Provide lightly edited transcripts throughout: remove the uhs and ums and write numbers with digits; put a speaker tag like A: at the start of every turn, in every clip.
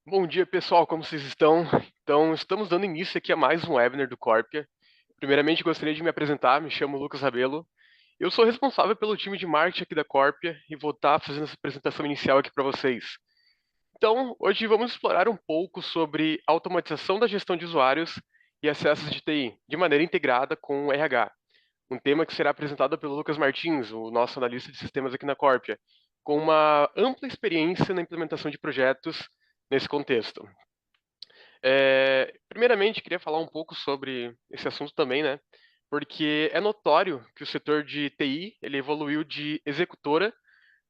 A: Bom dia, pessoal, como vocês estão? Então, estamos dando início aqui a mais um webinar do Corpia. Primeiramente, gostaria de me apresentar, me chamo Lucas Rabelo. Eu sou responsável pelo time de marketing aqui da Corpia e vou estar fazendo essa apresentação inicial aqui para vocês. Então, hoje vamos explorar um pouco sobre automatização da gestão de usuários e acessos de TI, de maneira integrada com o RH. Um tema que será apresentado pelo Lucas Martins, o nosso analista de sistemas aqui na Corpia, com uma ampla experiência na implementação de projetos nesse contexto. Primeiramente, queria falar um pouco sobre esse assunto também, né? Porque é notório que o setor de TI ele evoluiu de executora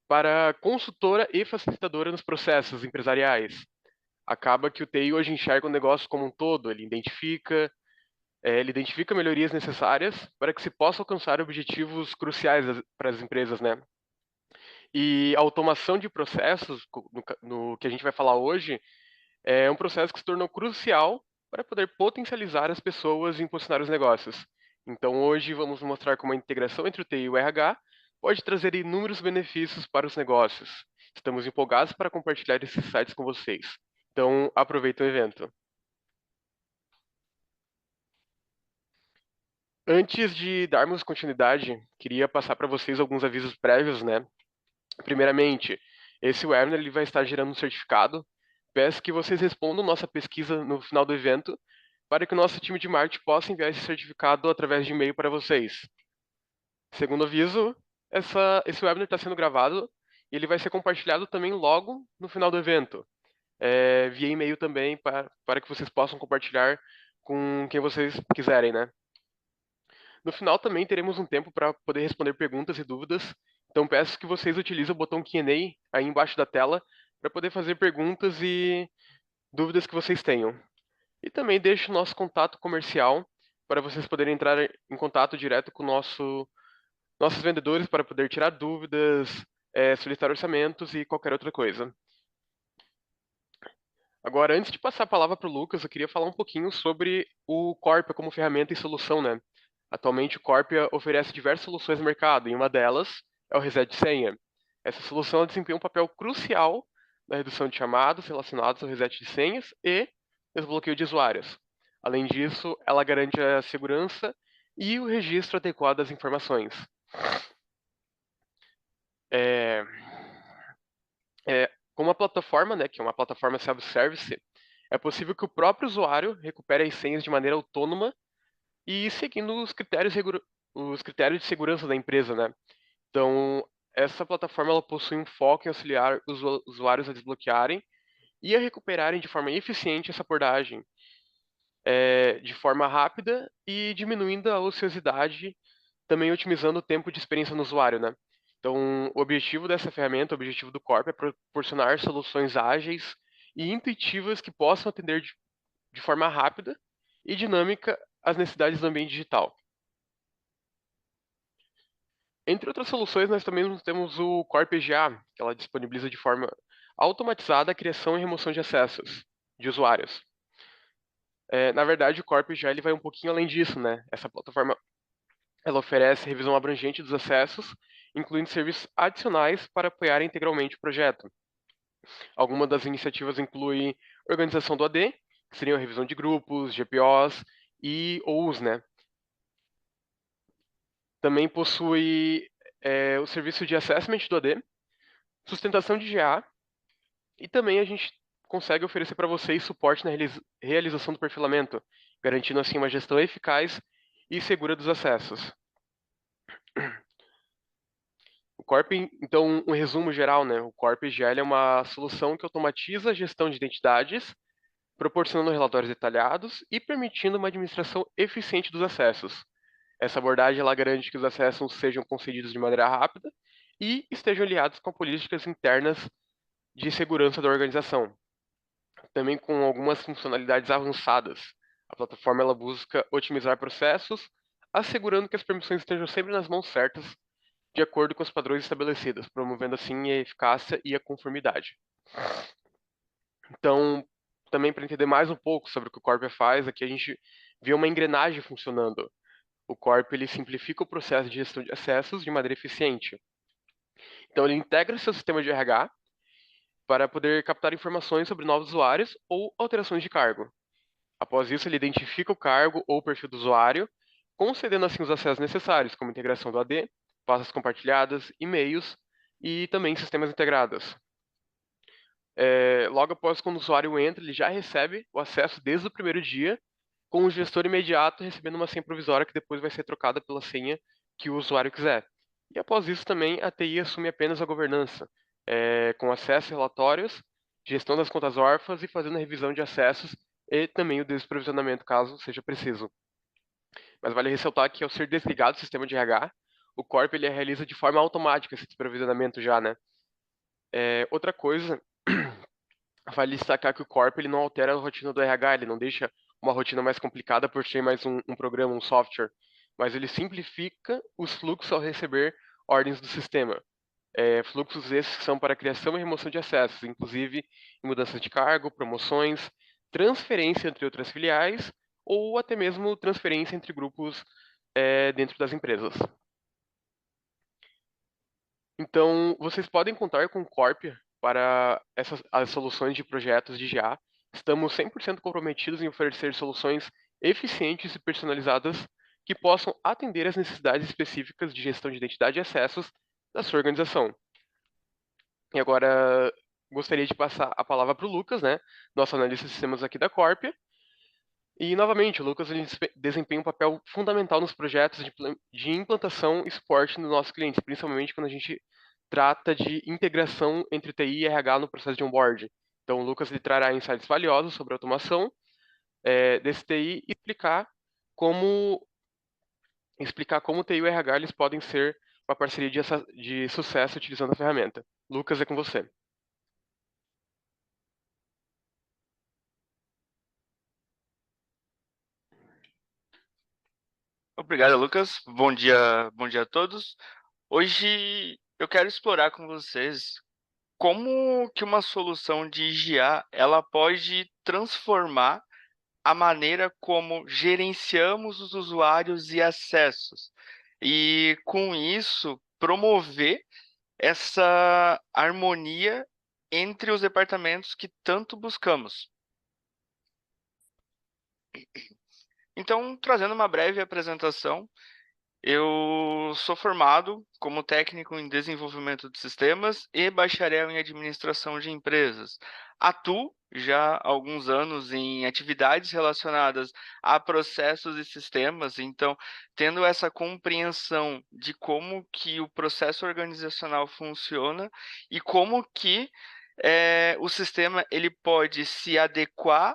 A: para consultora e facilitadora nos processos empresariais. Acaba que o TI hoje enxerga o negócio como um todo, ele identifica melhorias necessárias para que se possa alcançar objetivos cruciais para as empresas, né? E a automação de processos, no que a gente vai falar hoje, é um processo que se tornou crucial para poder potencializar as pessoas e impulsionar os negócios. Então, hoje vamos mostrar como a integração entre o TI e o RH pode trazer inúmeros benefícios para os negócios. Estamos empolgados para compartilhar esses sites com vocês. Então, aproveita o evento. Antes de darmos continuidade, queria passar para vocês alguns avisos prévios, né? Primeiramente, esse webinar ele vai estar gerando um certificado. Peço que vocês respondam nossa pesquisa no final do evento para que o nosso time de marketing possa enviar esse certificado através de e-mail para vocês. Segundo aviso, esse webinar está sendo gravado e ele vai ser compartilhado também logo no final do evento, via e-mail também, para que vocês possam compartilhar com quem vocês quiserem, né? No final também teremos um tempo para poder responder perguntas e dúvidas, então peço que vocês utilizem o botão Q&A aí embaixo da tela para poder fazer perguntas e dúvidas que vocês tenham. E também deixo o nosso contato comercial para vocês poderem entrar em contato direto com nossos vendedores para poder tirar dúvidas, solicitar orçamentos e qualquer outra coisa. Agora, antes de passar a palavra para o Lucas, eu queria falar um pouquinho sobre o Corpia como ferramenta e solução, né? Atualmente, o Corpia oferece diversas soluções no mercado, e uma delas é o reset de senha. Essa solução desempenha um papel crucial na redução de chamados relacionados ao reset de senhas e desbloqueio de usuários. Além disso, ela garante a segurança e o registro adequado das informações. É, como a plataforma, né, que é uma plataforma self-service, é possível que o próprio usuário recupere as senhas de maneira autônoma e seguindo os critérios de segurança da empresa, né? Então, essa plataforma ela possui um foco em auxiliar os usuários a desbloquearem e a recuperarem de forma eficiente essa abordagem, de forma rápida e diminuindo a ociosidade, também otimizando o tempo de experiência no usuário, né? Então, o objetivo dessa ferramenta, o objetivo do Corp é proporcionar soluções ágeis e intuitivas que possam atender de forma rápida e dinâmica às necessidades do ambiente digital. Entre outras soluções, nós também temos o Corp EGA, que ela disponibiliza de forma automatizada a criação e remoção de acessos de usuários. Na verdade, o Corp EGA ele vai um pouquinho além disso, né? Essa plataforma ela oferece revisão abrangente dos acessos, incluindo serviços adicionais para apoiar integralmente o projeto. Algumas das iniciativas incluem organização do AD, que seriam a revisão de grupos, GPOs e OUs, né? Também possui o serviço de assessment do AD, sustentação de GA, e também a gente consegue oferecer para vocês suporte na realização do perfilamento, garantindo assim uma gestão eficaz e segura dos acessos. O Corp, então, um resumo geral, né? O Corp GL é uma solução que automatiza a gestão de identidades, proporcionando relatórios detalhados e permitindo uma administração eficiente dos acessos. Essa abordagem ela garante que os acessos sejam concedidos de maneira rápida e estejam alinhados com políticas internas de segurança da organização. Também com algumas funcionalidades avançadas. A plataforma ela busca otimizar processos, assegurando que as permissões estejam sempre nas mãos certas, de acordo com os padrões estabelecidos, promovendo assim a eficácia e a conformidade. Então, também para entender mais um pouco sobre o que o Corp faz, aqui a gente vê uma engrenagem funcionando. O Corp ele simplifica o processo de gestão de acessos de maneira eficiente. Então, ele integra seu sistema de RH, para poder captar informações sobre novos usuários ou alterações de cargo. Após isso, ele identifica o cargo ou o perfil do usuário, concedendo assim os acessos necessários, como integração do AD, pastas compartilhadas, e-mails e também sistemas integrados. Logo após quando o usuário entra, ele já recebe o acesso desde o primeiro dia, com o gestor imediato recebendo uma senha provisória que depois vai ser trocada pela senha que o usuário quiser. E após isso também a TI assume apenas a governança, com acesso a relatórios, gestão das contas órfãs e fazendo a revisão de acessos e também o desprovisionamento caso seja preciso. Mas vale ressaltar que ao ser desligado o sistema de RH, o Corp ele realiza de forma automática esse desprovisionamento já, né? Outra coisa, vale destacar que o Corp ele não altera a rotina do RH, ele não deixa uma rotina mais complicada por ter mais um programa, um software, mas ele simplifica os fluxos ao receber ordens do sistema. Fluxos esses que são para criação e remoção de acessos, inclusive em mudanças de cargo, promoções, transferência entre outras filiais ou até mesmo transferência entre grupos dentro das empresas. Então, vocês podem contar com o Corp para as soluções de projetos de GA. Estamos 100% comprometidos em oferecer soluções eficientes e personalizadas que possam atender às necessidades específicas de gestão de identidade e acessos da sua organização. E agora gostaria de passar a palavra para o Lucas, né, nosso analista de sistemas aqui da Corp. E novamente, o Lucas ele desempenha um papel fundamental nos projetos de implantação e suporte dos nossos clientes, principalmente quando a gente trata de integração entre TI e RH no processo de onboard. Então, o Lucas ele trará insights valiosos sobre a automação desse TI e explicar como o TI e o RH eles podem ser uma parceria de sucesso utilizando a ferramenta. Lucas, é com você.
B: Obrigado, Lucas. Bom dia a todos. Hoje eu quero explorar com vocês como que uma solução de IGA ela pode transformar a maneira como gerenciamos os usuários e acessos. E com isso, promover essa harmonia entre os departamentos que tanto buscamos. Então, trazendo uma breve apresentação, eu sou formado como técnico em desenvolvimento de sistemas e bacharel em administração de empresas. Atuo já há alguns anos em atividades relacionadas a processos e sistemas, então, tendo essa compreensão de como que o processo organizacional funciona e como que o sistema ele pode se adequar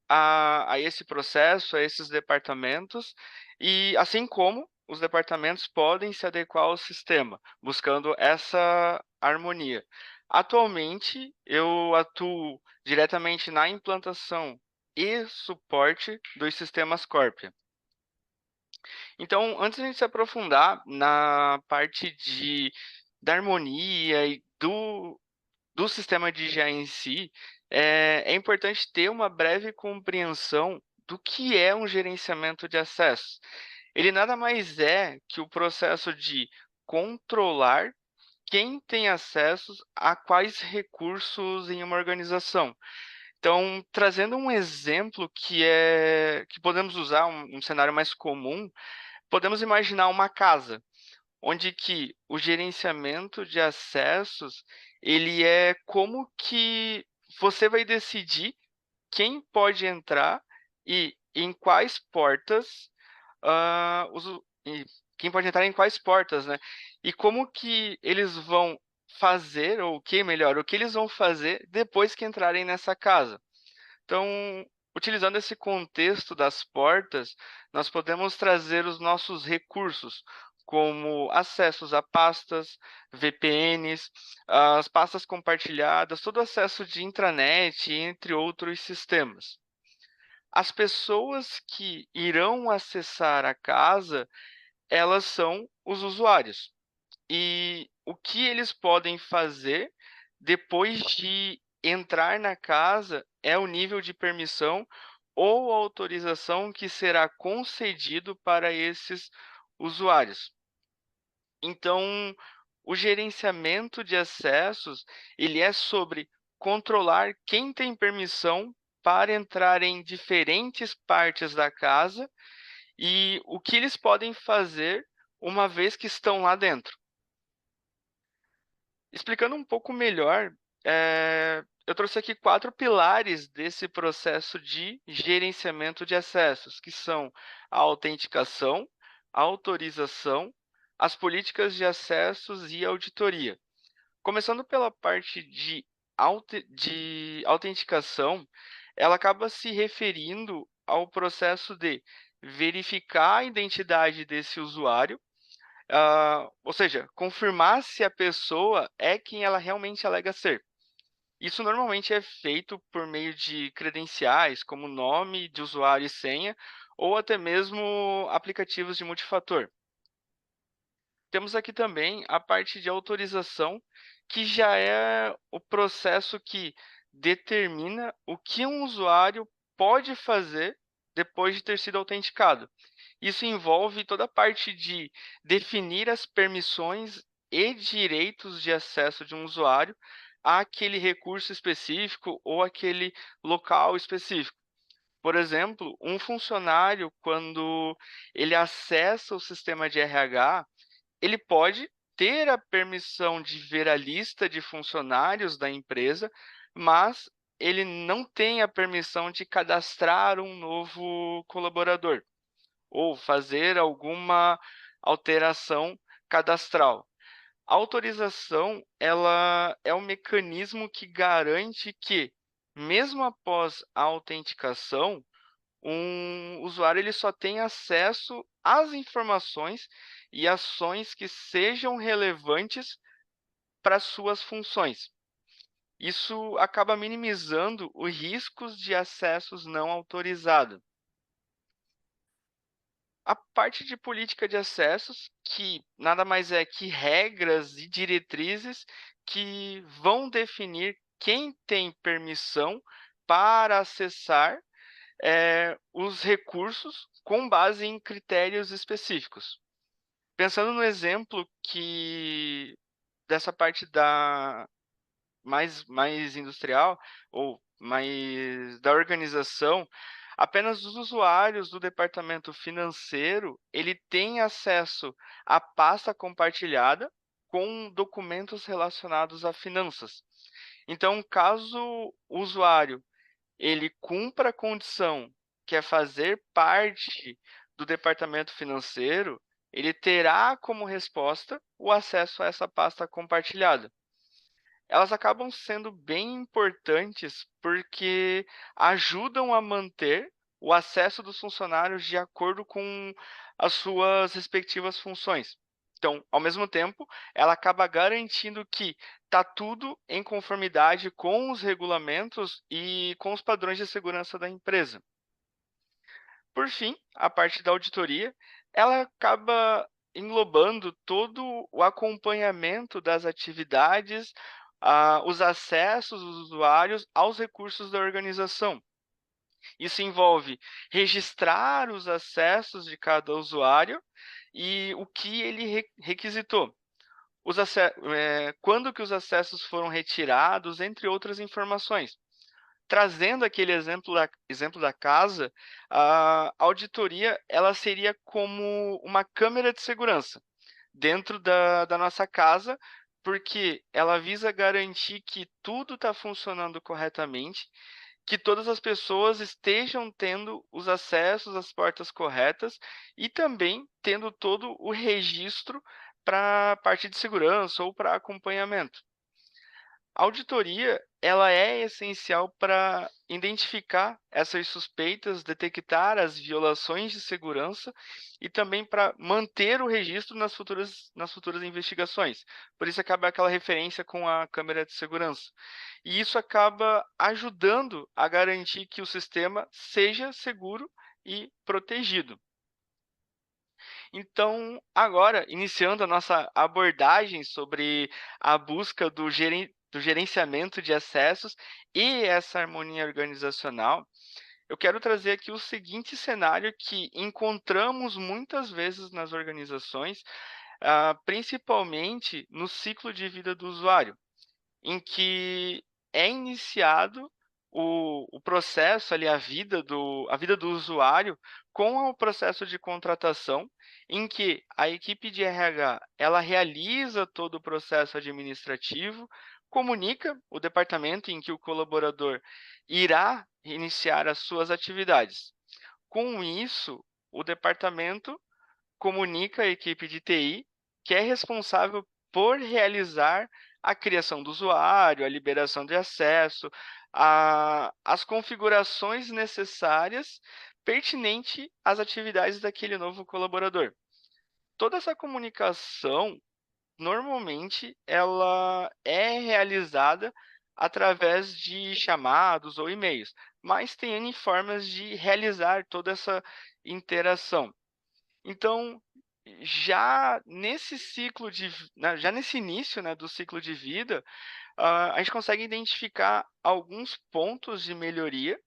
B: a esse processo, a esses departamentos, e assim como os departamentos podem se adequar ao sistema, buscando essa harmonia. Atualmente, eu atuo diretamente na implantação e suporte dos sistemas Corp. Então, antes de a gente se aprofundar na parte da harmonia e do sistema de IGA em si, é importante ter uma breve compreensão do que é um gerenciamento de acesso. Ele nada mais é que o processo de controlar quem tem acesso a quais recursos em uma organização. Então, trazendo um exemplo que podemos usar um cenário mais comum, podemos imaginar uma casa, onde que o gerenciamento de acessos, ele é como que você vai decidir quem pode entrar e em quais portas e quem pode entrar em quais portas, né? E como que eles vão fazer, ou o que melhor, o que eles vão fazer depois que entrarem nessa casa. Então, utilizando esse contexto das portas, nós podemos trazer os nossos recursos, como acessos a pastas, VPNs, as pastas compartilhadas, todo acesso de intranet, entre outros sistemas. As pessoas que irão acessar a casa, elas são os usuários. E o que eles podem fazer depois de entrar na casa é o nível de permissão ou autorização que será concedido para esses usuários. Então, o gerenciamento de acessos, ele é sobre controlar quem tem permissão para entrar em diferentes partes da casa e o que eles podem fazer uma vez que estão lá dentro. Explicando um pouco melhor, eu trouxe aqui 4 pilares desse processo de gerenciamento de acessos, que são a autenticação, a autorização, as políticas de acessos e a auditoria. Começando pela parte de autenticação, ela acaba se referindo ao processo de verificar a identidade desse usuário, ou seja, confirmar se a pessoa é quem ela realmente alega ser. Isso normalmente é feito por meio de credenciais, como nome de usuário e senha, ou até mesmo aplicativos de multifator. Temos aqui também a parte de autorização, que já é o processo que determina o que um usuário pode fazer depois de ter sido autenticado. Isso envolve toda a parte de definir as permissões e direitos de acesso de um usuário àquele recurso específico ou àquele local específico. Por exemplo, um funcionário, quando ele acessa o sistema de RH, ele pode ter a permissão de ver a lista de funcionários da empresa, mas ele não tem a permissão de cadastrar um novo colaborador ou fazer alguma alteração cadastral. A autorização, ela é um mecanismo que garante que, mesmo após a autenticação, um usuário ele só tem acesso às informações e ações que sejam relevantes para suas funções. Isso acaba minimizando os riscos de acessos não autorizados. A parte de política de acessos, que nada mais é que regras e diretrizes que vão definir quem tem permissão para acessar os recursos com base em critérios específicos. Pensando no exemplo que dessa parte da mais industrial ou mais da organização, apenas os usuários do departamento financeiro, ele tem acesso à pasta compartilhada com documentos relacionados a finanças. Então, caso o usuário ele cumpra a condição, que é fazer parte do departamento financeiro, ele terá como resposta o acesso a essa pasta compartilhada. Elas acabam sendo bem importantes porque ajudam a manter o acesso dos funcionários de acordo com as suas respectivas funções. Então, ao mesmo tempo, ela acaba garantindo que está tudo em conformidade com os regulamentos e com os padrões de segurança da empresa. Por fim, a parte da auditoria, ela acaba englobando todo o acompanhamento das atividades, os acessos dos usuários aos recursos da organização. Isso envolve registrar os acessos de cada usuário e o que ele requisitou. Quando que os acessos foram retirados, entre outras informações. Trazendo aquele exemplo da casa, a auditoria ela seria como uma câmera de segurança dentro da nossa casa, porque ela visa garantir que tudo está funcionando corretamente, que todas as pessoas estejam tendo os acessos às portas corretas e também tendo todo o registro para a parte de segurança ou para acompanhamento. A auditoria, ela é essencial para identificar essas suspeitas, detectar as violações de segurança e também para manter o registro nas futuras investigações. Por isso acaba aquela referência com a câmera de segurança. E isso acaba ajudando a garantir que o sistema seja seguro e protegido. Então, agora, iniciando a nossa abordagem sobre a busca do gerenciamento de acessos e essa harmonia organizacional, eu quero trazer aqui o seguinte cenário que encontramos muitas vezes nas organizações, principalmente no ciclo de vida do usuário, em que é iniciado o processo ali, a vida do usuário com o processo de contratação, em que a equipe de RH, ela realiza todo o processo administrativo, comunica o departamento em que o colaborador irá iniciar as suas atividades. Com isso, o departamento comunica à equipe de TI, que é responsável por realizar a criação do usuário, a liberação de acesso, as configurações necessárias pertinente às atividades daquele novo colaborador. Toda essa comunicação, normalmente, ela é realizada através de chamados ou e-mails, mas tem N formas de realizar toda essa interação. Então, já nesse já nesse início, né, do ciclo de vida, a gente consegue identificar alguns pontos de melhoria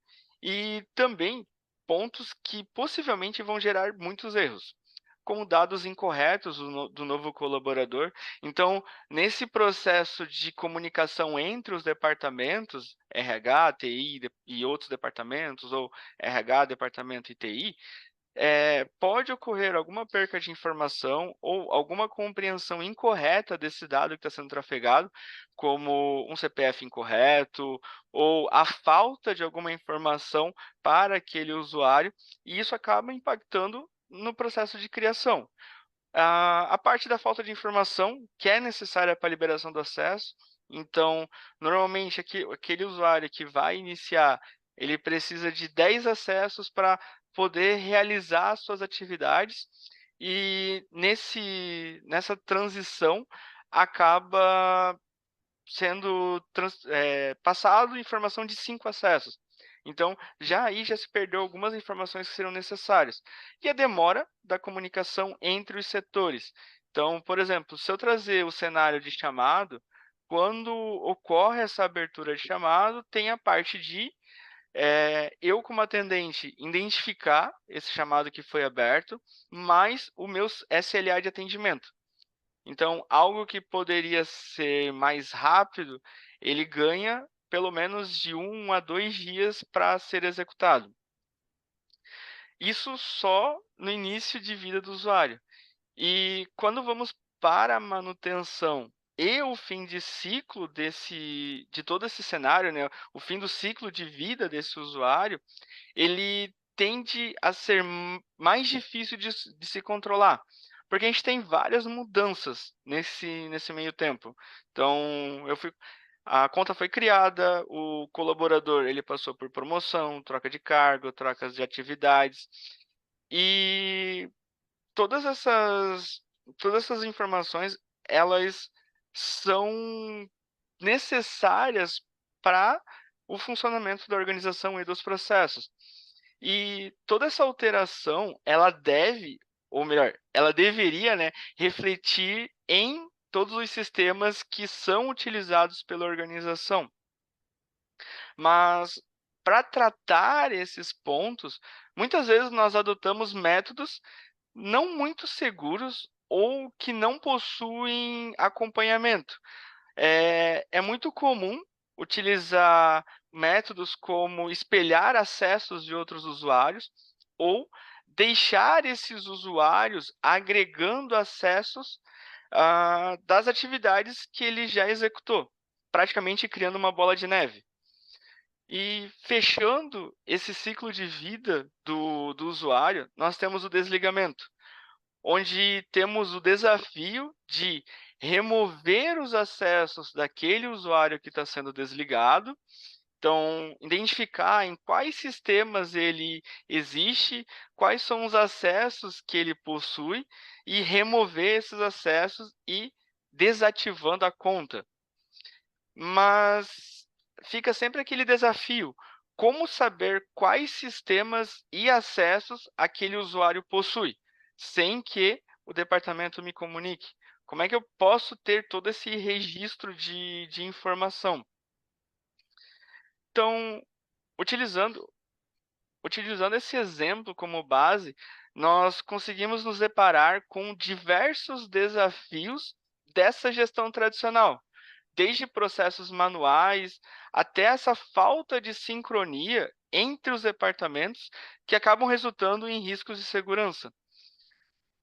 B: e também pontos que possivelmente vão gerar muitos erros, como dados incorretos do novo colaborador. Então, nesse processo de comunicação entre os departamentos, RH, TI e outros departamentos, ou RH, departamento e TI, pode ocorrer alguma perca de informação ou alguma compreensão incorreta desse dado que está sendo trafegado, como um CPF incorreto ou a falta de alguma informação para aquele usuário, e isso acaba impactando no processo de criação. A parte da falta de informação que é necessária para a liberação do acesso, então, normalmente aquele usuário que vai iniciar, ele precisa de 10 acessos para poder realizar suas atividades, e nessa transição acaba sendo passado informação de 5 acessos. Então, já se perdeu algumas informações que seriam necessárias. E a demora da comunicação entre os setores. Então, por exemplo, se eu trazer o cenário de chamado, quando ocorre essa abertura de chamado, tem a parte de eu, como atendente, identificar esse chamado que foi aberto, mais o meu SLA de atendimento. Então, algo que poderia ser mais rápido, ele ganha pelo menos de 1 a 2 dias para ser executado. Isso só no início de vida do usuário. E quando vamos para a manutenção e o fim de ciclo de todo esse cenário, né, o fim do ciclo de vida desse usuário, ele tende a ser mais difícil de se controlar, porque a gente tem várias mudanças nesse meio tempo. Então, a conta foi criada, o colaborador ele passou por promoção, troca de cargo, trocas de atividades, e todas essas todas essas informações, elas são necessárias para o funcionamento da organização e dos processos. E toda essa alteração, ela deve, ou melhor, ela deveria, né, refletir em todos os sistemas que são utilizados pela organização. Mas para tratar esses pontos, muitas vezes nós adotamos métodos não muito seguros ou que não possuem acompanhamento. É muito comum utilizar métodos como espelhar acessos de outros usuários ou deixar esses usuários agregando acessos das atividades que ele já executou, praticamente criando uma bola de neve. E fechando esse ciclo de vida do usuário, nós temos o desligamento, onde temos o desafio de remover os acessos daquele usuário que está sendo desligado. Então, identificar em quais sistemas ele existe, quais são os acessos que ele possui, e remover esses acessos e desativando a conta. Mas fica sempre aquele desafio: como saber quais sistemas e acessos aquele usuário possui, sem que o departamento me comunique? Como é que eu posso ter todo esse registro de informação? Então, utilizando utilizando esse exemplo como base, nós conseguimos nos deparar com diversos desafios dessa gestão tradicional. desde processos manuais até essa falta de sincronia entre os departamentos que acabam resultando em riscos de segurança.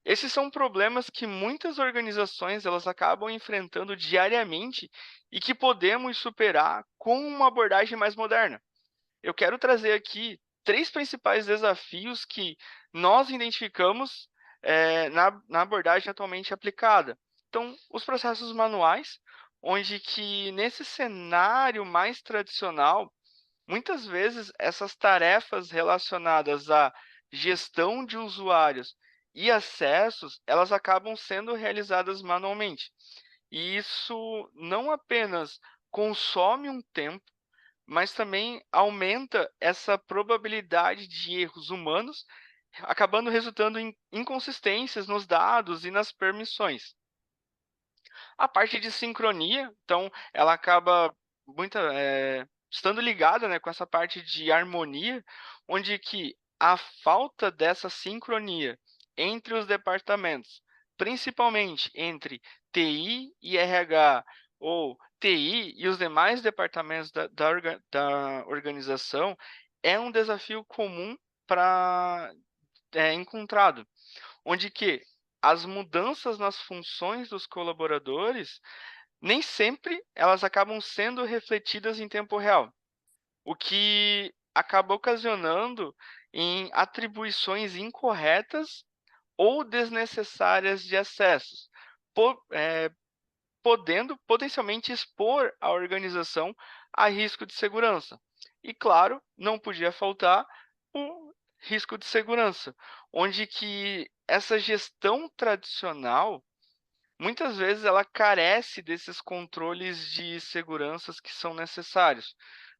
B: Esses são problemas que muitas organizações elas acabam enfrentando diariamente e que podemos superar com uma abordagem mais moderna. Eu quero trazer aqui três principais desafios que nós identificamos na abordagem atualmente aplicada. Então, os processos manuais, onde que nesse cenário mais tradicional, muitas vezes essas tarefas relacionadas à gestão de usuários e acessos, elas acabam sendo realizadas manualmente. E isso não apenas consome um tempo, mas também aumenta essa probabilidade de erros humanos, acabando resultando em inconsistências nos dados e nas permissões. A parte de sincronia, então, ela acaba estando ligada, né, com essa parte de harmonia, onde que a falta dessa sincronia entre os departamentos, principalmente entre TI e RH, ou TI e os demais departamentos da organização, é um desafio comum para encontrado, onde que as mudanças nas funções dos colaboradores nem sempre elas acabam sendo refletidas em tempo real, o que acaba ocasionando em atribuições incorretas ou desnecessárias de acessos, podendo potencialmente expor a organização a risco de segurança. E claro, não podia faltar o risco de segurança, onde que essa gestão tradicional muitas vezes ela carece desses controles de seguranças que são necessários,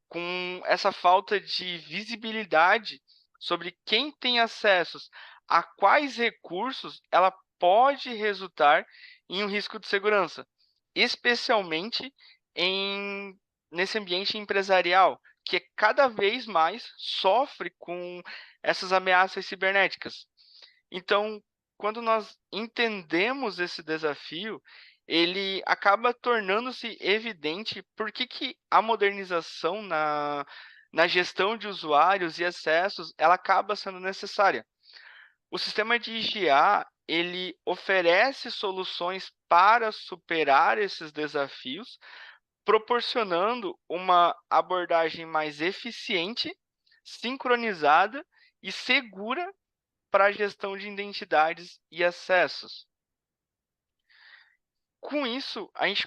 B: com essa falta de visibilidade sobre quem tem acessos a quais recursos, ela pode resultar em um risco de segurança, especialmente em nesse ambiente empresarial, que cada vez mais sofre com essas ameaças cibernéticas. Então, quando nós entendemos esse desafio, ele acaba tornando-se evidente por que a modernização na gestão de usuários e acessos, ela acaba sendo necessária. O sistema de IGA, ele oferece soluções para superar esses desafios, proporcionando uma abordagem mais eficiente, sincronizada e segura para a gestão de identidades e acessos. Com isso, a gente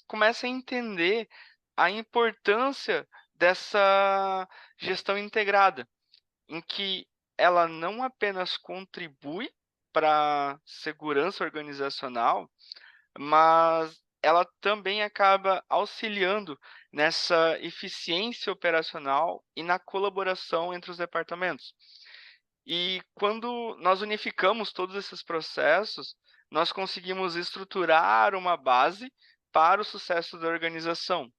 B: começa a entender a importância dessa gestão integrada, em que ela não apenas contribui para a segurança organizacional, mas ela também acaba auxiliando nessa eficiência operacional e na colaboração entre os departamentos. E quando nós unificamos todos esses processos, nós conseguimos estruturar uma base para o sucesso da organização.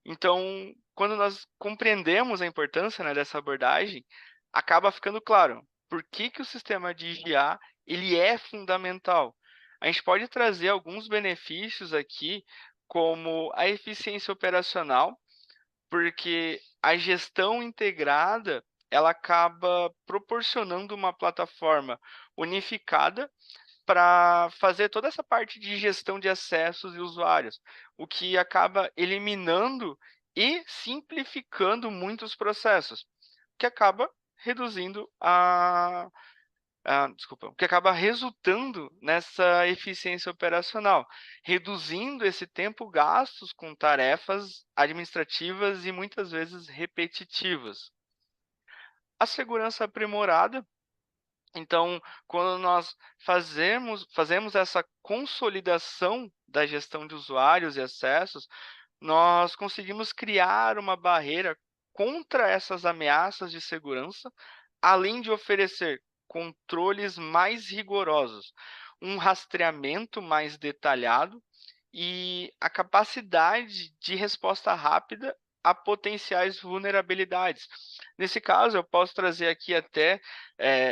B: Então, quando nós compreendemos a importância, né, dessa abordagem, acaba ficando claro por que o sistema de IGA ele é fundamental. A gente pode trazer alguns benefícios aqui, como a eficiência operacional, porque a gestão integrada, ela acaba proporcionando uma plataforma unificada para fazer toda essa parte de gestão de acessos e usuários, o que acaba eliminando e simplificando muitos processos, que acaba reduzindo o que acaba resultando nessa eficiência operacional, reduzindo esse tempo gastos com tarefas administrativas e muitas vezes repetitivas. A segurança aprimorada, então, quando nós fazemos essa consolidação da gestão de usuários e acessos, nós conseguimos criar uma barreira contra essas ameaças de segurança, além de oferecer controles mais rigorosos, um rastreamento mais detalhado e a capacidade de resposta rápida a potenciais vulnerabilidades. Nesse caso, eu posso trazer aqui até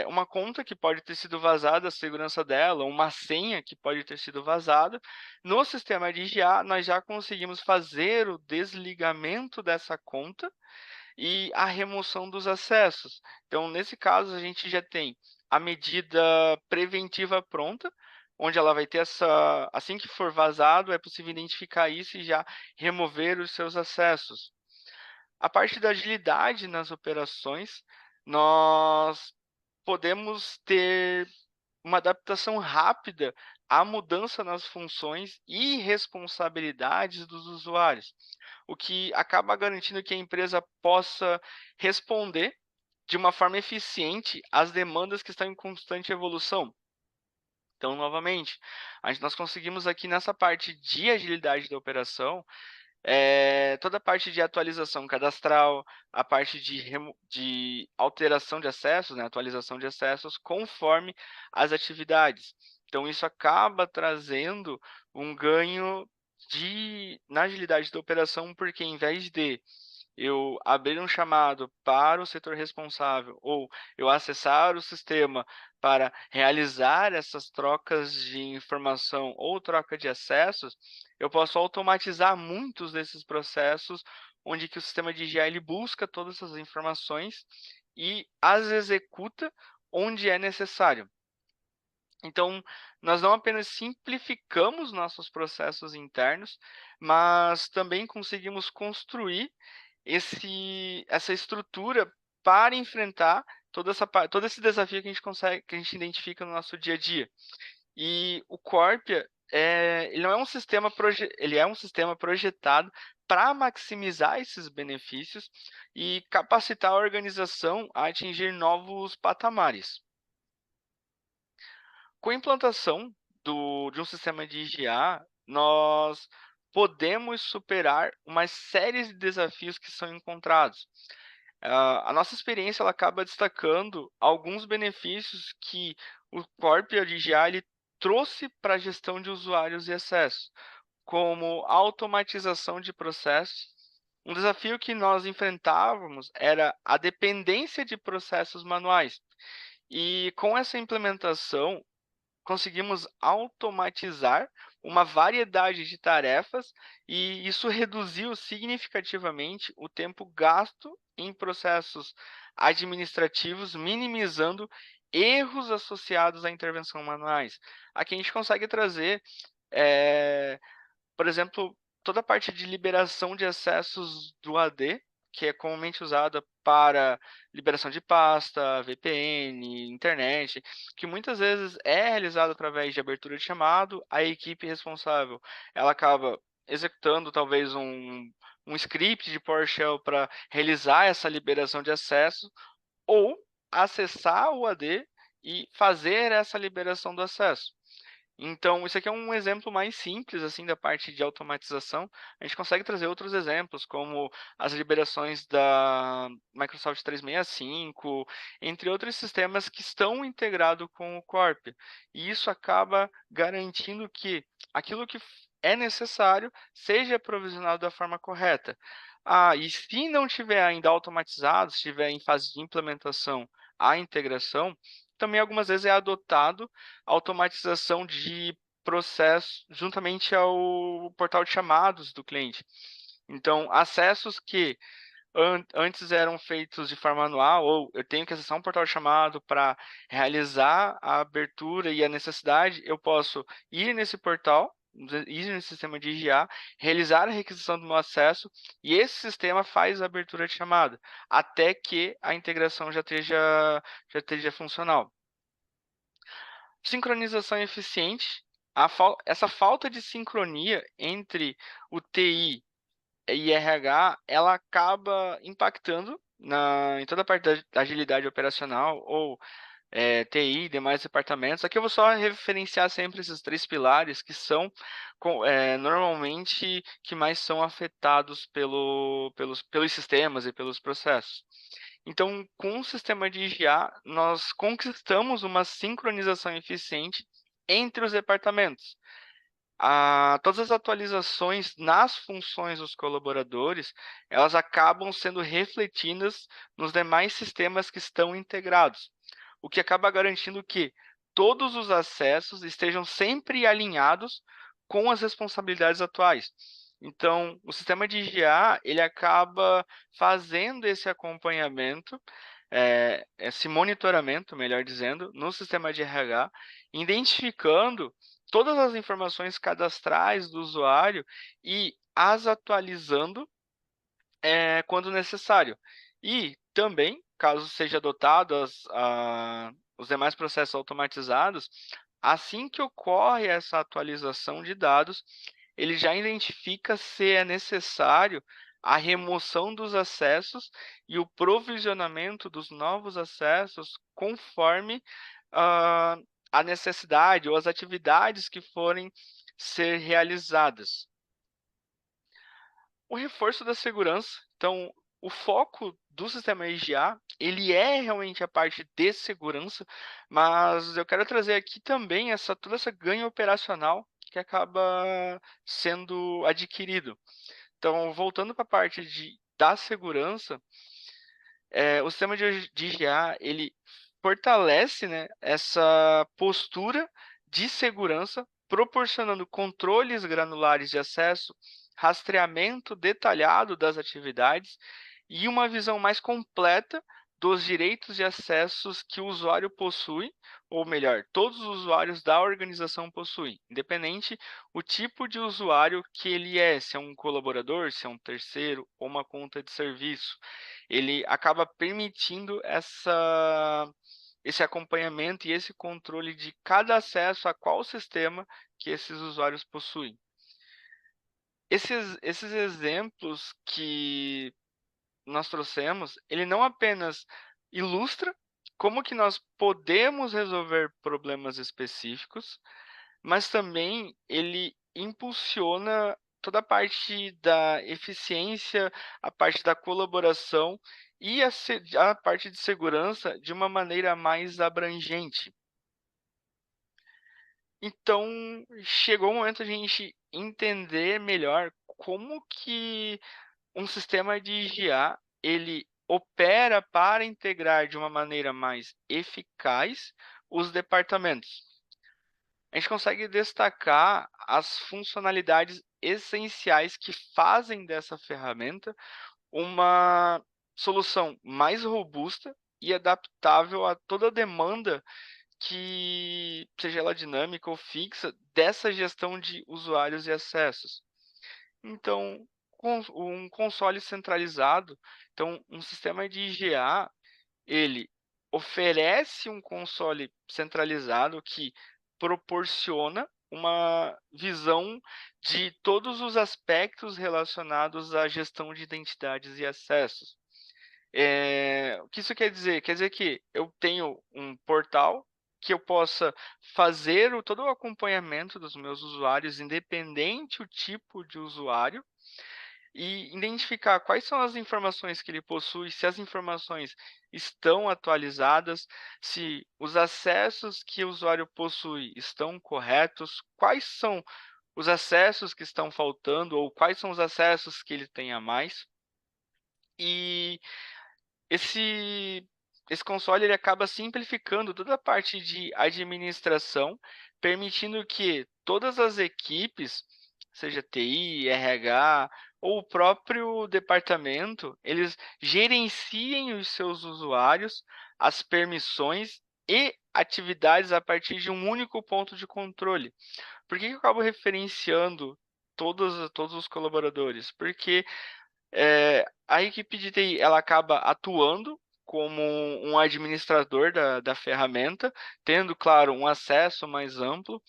B: uma conta que pode ter sido vazada, a segurança dela, uma senha que pode ter sido vazada. No sistema de IGA, nós já conseguimos fazer o desligamento dessa conta e a remoção dos acessos. Então, nesse caso, a gente já tem a medida preventiva pronta, onde ela vai ter essa, assim que for vazado, é possível identificar isso e já remover os seus acessos. A parte da agilidade nas operações, nós podemos ter uma adaptação rápida à mudança nas funções e responsabilidades dos usuários, o que acaba garantindo que a empresa possa responder de uma forma eficiente às demandas que estão em constante evolução. Então, novamente, nós conseguimos aqui nessa parte de agilidade da operação toda a parte de atualização cadastral, a parte de alteração de acessos, né, atualização de acessos conforme as atividades. Então, isso acaba trazendo um ganho na agilidade da operação, porque em vez de eu abrir um chamado para o setor responsável ou eu acessar o sistema para realizar essas trocas de informação ou troca de acessos, eu posso automatizar muitos desses processos, onde que o sistema de IGA ele busca todas essas informações e as executa onde é necessário. Então, nós não apenas simplificamos nossos processos internos, mas também conseguimos construir essa estrutura para enfrentar todo esse desafio que a gente consegue, que a gente identifica no nosso dia a dia. E o Corpia, ele não é um sistema ele é um sistema projetado para maximizar esses benefícios e capacitar a organização a atingir novos patamares. Com a implantação de um sistema de IGA, nós podemos superar uma série de desafios que são encontrados. A nossa experiência ela acaba destacando alguns benefícios que o Corpia de IGA ele trouxe para a gestão de usuários e acesso, como a automatização de processos. Um desafio que nós enfrentávamos era a dependência de processos manuais. E com essa implementação, conseguimos automatizar uma variedade de tarefas e isso reduziu significativamente o tempo gasto em processos administrativos, minimizando erros associados à intervenção manuais. Aqui a gente consegue trazer eh, por exemplo, toda a parte de liberação de acessos do AD, que é comumente usada para liberação de pasta, VPN, internet, que muitas vezes é realizado através de abertura de chamado, a equipe responsável, ela acaba executando talvez um script de PowerShell para realizar essa liberação de acesso, ou acessar o AD e fazer essa liberação do acesso. Então, isso aqui é um exemplo mais simples, assim, da parte de automatização. A gente consegue trazer outros exemplos, como as liberações da Microsoft 365, entre outros sistemas que estão integrados com o Corp. E isso acaba garantindo que aquilo que é necessário seja provisionado da forma correta. E se não tiver ainda automatizado, se estiver em fase de implementação a integração, também algumas vezes é adotado a automatização de processo juntamente ao portal de chamados do cliente. Então, acessos que antes eram feitos de forma manual, ou eu tenho que acessar um portal de chamado para realizar a abertura e a necessidade, eu posso ir nesse portal, ir nesse sistema de IGA, realizar a requisição do meu acesso, e esse sistema faz a abertura de chamada, até que a integração já esteja funcional. Sincronização eficiente. Essa falta de sincronia entre o TI e RH, ela acaba impactando em toda a parte da agilidade operacional ou TI e demais departamentos. Aqui eu vou só referenciar sempre esses três pilares que são normalmente que mais são afetados pelos sistemas e pelos processos. Então, com o sistema de IGA, nós conquistamos uma sincronização eficiente entre os departamentos. Todas as atualizações nas funções dos colaboradores, elas acabam sendo refletidas nos demais sistemas que estão integrados, o que acaba garantindo que todos os acessos estejam sempre alinhados com as responsabilidades atuais. Então, o sistema de IGA, ele acaba fazendo esse acompanhamento, esse monitoramento, melhor dizendo, no sistema de RH, identificando todas as informações cadastrais do usuário e as atualizando, quando necessário. E também, caso seja adotado os demais processos automatizados, assim que ocorre essa atualização de dados, ele já identifica se é necessário a remoção dos acessos e o provisionamento dos novos acessos conforme ah, a necessidade ou as atividades que forem ser realizadas. O reforço da segurança. Então, o foco do sistema EGA, ele é realmente a parte de segurança, mas eu quero trazer aqui também toda essa ganho operacional que acaba sendo adquirido. Então, voltando para a parte da segurança, o sistema de IGA, ele fortalece, né, essa postura de segurança, proporcionando controles granulares de acesso, rastreamento detalhado das atividades e uma visão mais completa dos direitos e acessos que o usuário possui, ou melhor, todos os usuários da organização possuem, independente o tipo de usuário que ele é, se é um colaborador, se é um terceiro ou uma conta de serviço. Ele acaba permitindo esse acompanhamento e esse controle de cada acesso a qual sistema que esses usuários possuem. Esses exemplos que nós trouxemos, ele não apenas ilustra como que nós podemos resolver problemas específicos, mas também ele impulsiona toda a parte da eficiência, a parte da colaboração e a parte de segurança de uma maneira mais abrangente. Então, chegou o momento a gente entender melhor como que um sistema de IGA, ele opera para integrar de uma maneira mais eficaz os departamentos. A gente consegue destacar as funcionalidades essenciais que fazem dessa ferramenta uma solução mais robusta e adaptável a toda demanda que, seja ela dinâmica ou fixa, dessa gestão de usuários e acessos. Então, um console centralizado, então um sistema de IGA, ele oferece um console centralizado que proporciona uma visão de todos os aspectos relacionados à gestão de identidades e acessos. O que isso quer dizer? Quer dizer que eu tenho um portal que eu possa fazer todo o acompanhamento dos meus usuários, independente o tipo de usuário, e identificar quais são as informações que ele possui, se as informações estão atualizadas, se os acessos que o usuário possui estão corretos, quais são os acessos que estão faltando ou quais são os acessos que ele tem a mais. E esse esse console ele acaba simplificando toda a parte de administração, permitindo que todas as equipes, seja TI, RH ou o próprio departamento, eles gerenciem os seus usuários, as permissões e atividades a partir de um único ponto de controle. Por que eu acabo referenciando todos os colaboradores? Porque a equipe de TI ela acaba atuando como um administrador da ferramenta, tendo, claro, um acesso mais amplo,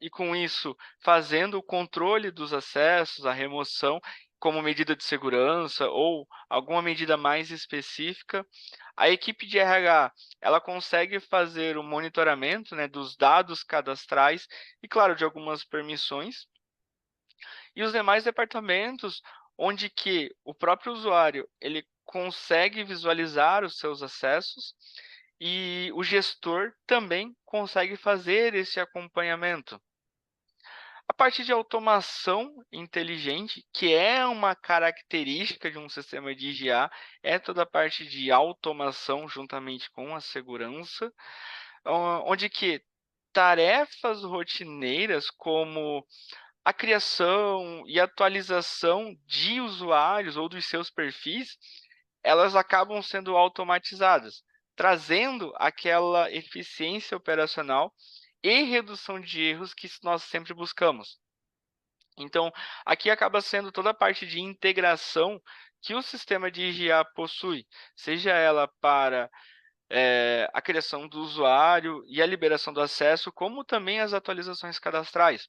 B: e com isso fazendo o controle dos acessos, a remoção como medida de segurança ou alguma medida mais específica. A equipe de RH ela consegue fazer o monitoramento, né, dos dados cadastrais e, claro, de algumas permissões. E os demais departamentos, onde que o próprio usuário ele consegue visualizar os seus acessos e o gestor também consegue fazer esse acompanhamento. parte de automação inteligente, que é uma característica de um sistema de IGA, é toda a parte de automação juntamente com a segurança, onde que tarefas rotineiras como a criação e atualização de usuários ou dos seus perfis, elas acabam sendo automatizadas, trazendo aquela eficiência operacional e redução de erros que nós sempre buscamos. Então, aqui acaba sendo toda a parte de integração que o sistema de IGA possui, seja ela para a criação do usuário e a liberação do acesso, como também as atualizações cadastrais,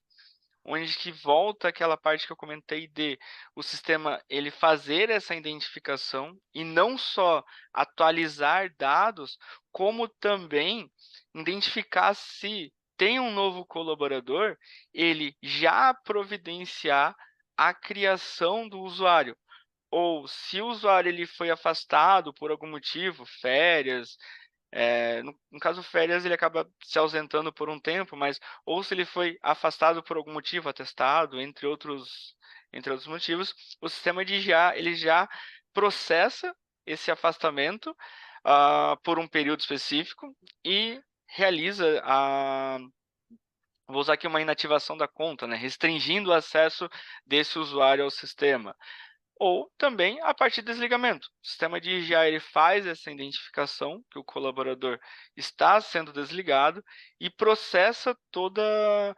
B: onde que volta aquela parte que eu comentei de o sistema ele fazer essa identificação e não só atualizar dados, como também identificar se tem um novo colaborador, ele já providenciar a criação do usuário. Ou se o usuário ele foi afastado por algum motivo, férias, no caso férias, ele acaba se ausentando por um tempo, mas ou se ele foi afastado por algum motivo, atestado, entre outros motivos, o sistema de IGA ele já processa esse afastamento por um período específico e realiza vou usar aqui uma inativação da conta, né, restringindo o acesso desse usuário ao sistema. Ou também a partir do desligamento. O sistema de IGA ele faz essa identificação que o colaborador está sendo desligado e processa toda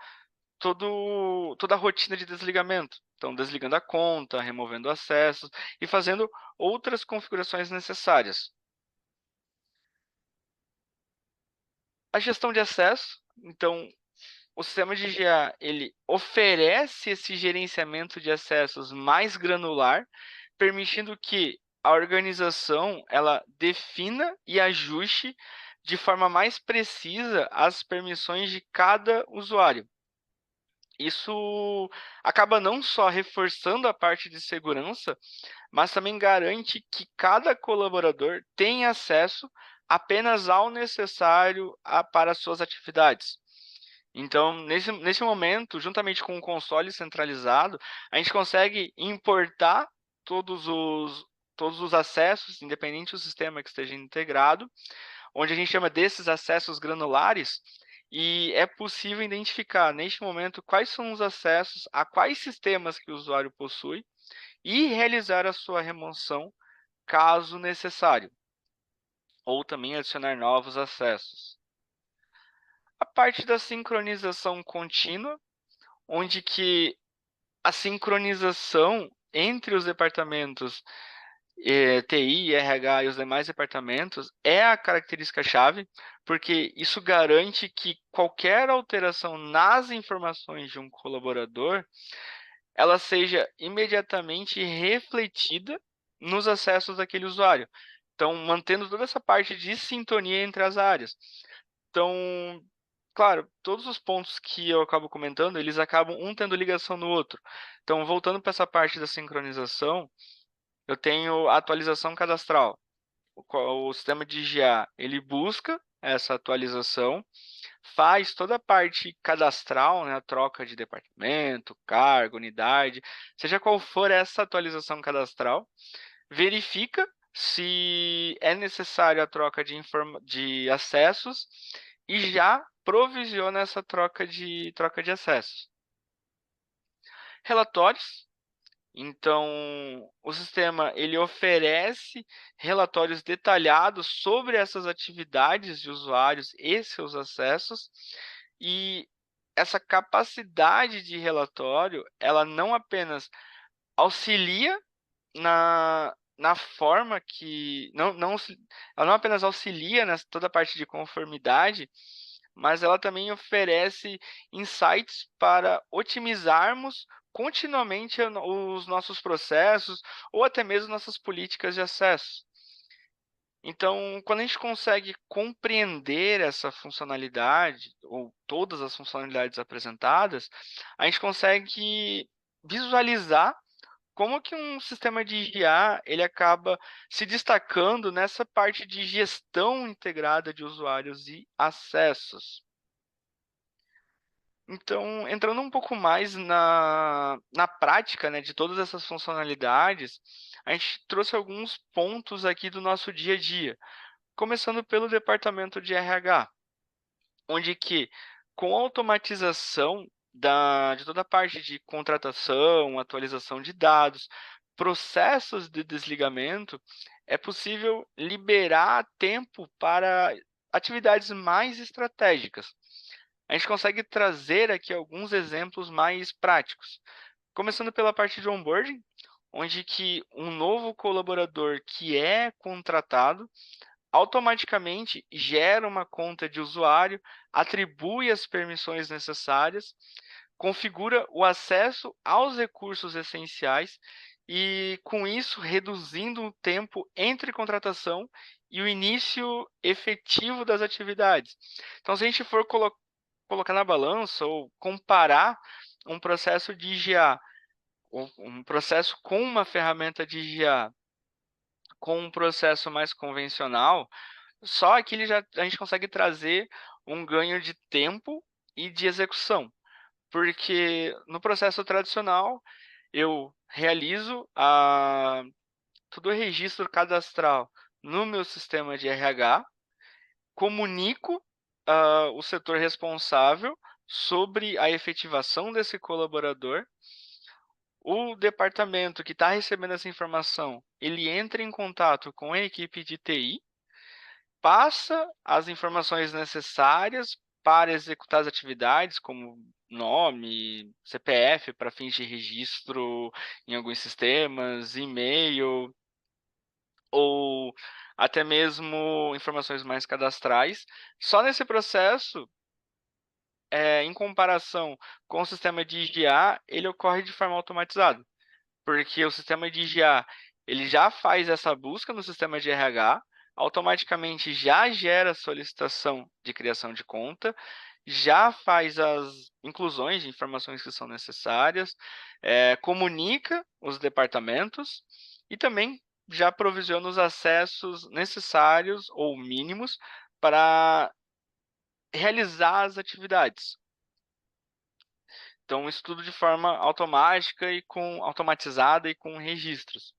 B: a rotina de desligamento. Então, desligando a conta, removendo acessos e fazendo outras configurações necessárias. A gestão de acesso, então, o sistema de IGA ele oferece esse gerenciamento de acessos mais granular, permitindo que a organização ela defina e ajuste de forma mais precisa as permissões de cada usuário. Isso acaba não só reforçando a parte de segurança, mas também garante que cada colaborador tenha acesso apenas ao necessário para suas atividades. Então, nesse momento, juntamente com o console centralizado, a gente consegue importar todos os acessos, independente do sistema que esteja integrado, onde a gente chama desses acessos granulares, e é possível identificar, neste momento, quais são os acessos a quais sistemas que o usuário possui e realizar a sua remoção, caso necessário, ou também adicionar novos acessos. A parte da sincronização contínua, onde que a sincronização entre os departamentos TI, RH e os demais departamentos é a característica-chave, porque isso garante que qualquer alteração nas informações de um colaborador, ela seja imediatamente refletida nos acessos daquele usuário. Então, mantendo toda essa parte de sintonia entre as áreas. Então, claro, todos os pontos que eu acabo comentando, eles acabam um tendo ligação no outro. Então, voltando para essa parte da sincronização, eu tenho a atualização cadastral. O sistema de IGA, ele busca essa atualização, faz toda a parte cadastral, né, a troca de departamento, cargo, unidade, seja qual for essa atualização cadastral, verifica se é necessário a troca de acessos e já provisiona essa troca de acessos. Relatórios. Então, o sistema ele oferece relatórios detalhados sobre essas atividades de usuários e seus acessos, e essa capacidade de relatório, ela não apenas auxilia na forma que ela não apenas auxilia nessa toda a parte de conformidade, mas ela também oferece insights para otimizarmos continuamente os nossos processos ou até mesmo nossas políticas de acesso. Então, quando a gente consegue compreender essa funcionalidade, ou todas as funcionalidades apresentadas, a gente consegue visualizar como que um sistema de IGA ele acaba se destacando nessa parte de gestão integrada de usuários e acessos. Então, entrando um pouco mais na prática, né, de todas essas funcionalidades, a gente trouxe alguns pontos aqui do nosso dia a dia, começando pelo departamento de RH, onde que, com a automatização de toda a parte de contratação, atualização de dados, processos de desligamento, é possível liberar tempo para atividades mais estratégicas. A gente consegue trazer aqui alguns exemplos mais práticos. Começando pela parte de onboarding, onde que um novo colaborador que é contratado automaticamente gera uma conta de usuário, atribui as permissões necessárias, configura o acesso aos recursos essenciais e, com isso, reduzindo o tempo entre contratação e o início efetivo das atividades. Então, se a gente for colocar na balança ou comparar um processo de IGA, um processo com uma ferramenta de IGA com um processo mais convencional, só aqui a gente consegue trazer um ganho de tempo e de execução, porque no processo tradicional eu realizo todo o registro cadastral no meu sistema de RH, comunico o setor responsável sobre a efetivação desse colaborador. O departamento que está recebendo essa informação, ele entra em contato com a equipe de TI, passa as informações necessárias para executar as atividades, como nome, CPF para fins de registro em alguns sistemas, e-mail ou até mesmo informações mais cadastrais. Só nesse processo, em comparação com o sistema de IGA, ele ocorre de forma automatizada, porque o sistema de IGA ele já faz essa busca no sistema de RH, automaticamente já gera a solicitação de criação de conta, já faz as inclusões de informações que são necessárias, comunica os departamentos e também já provisiona os acessos necessários ou mínimos para realizar as atividades. Então, isso tudo de forma automática e automatizada e com registros.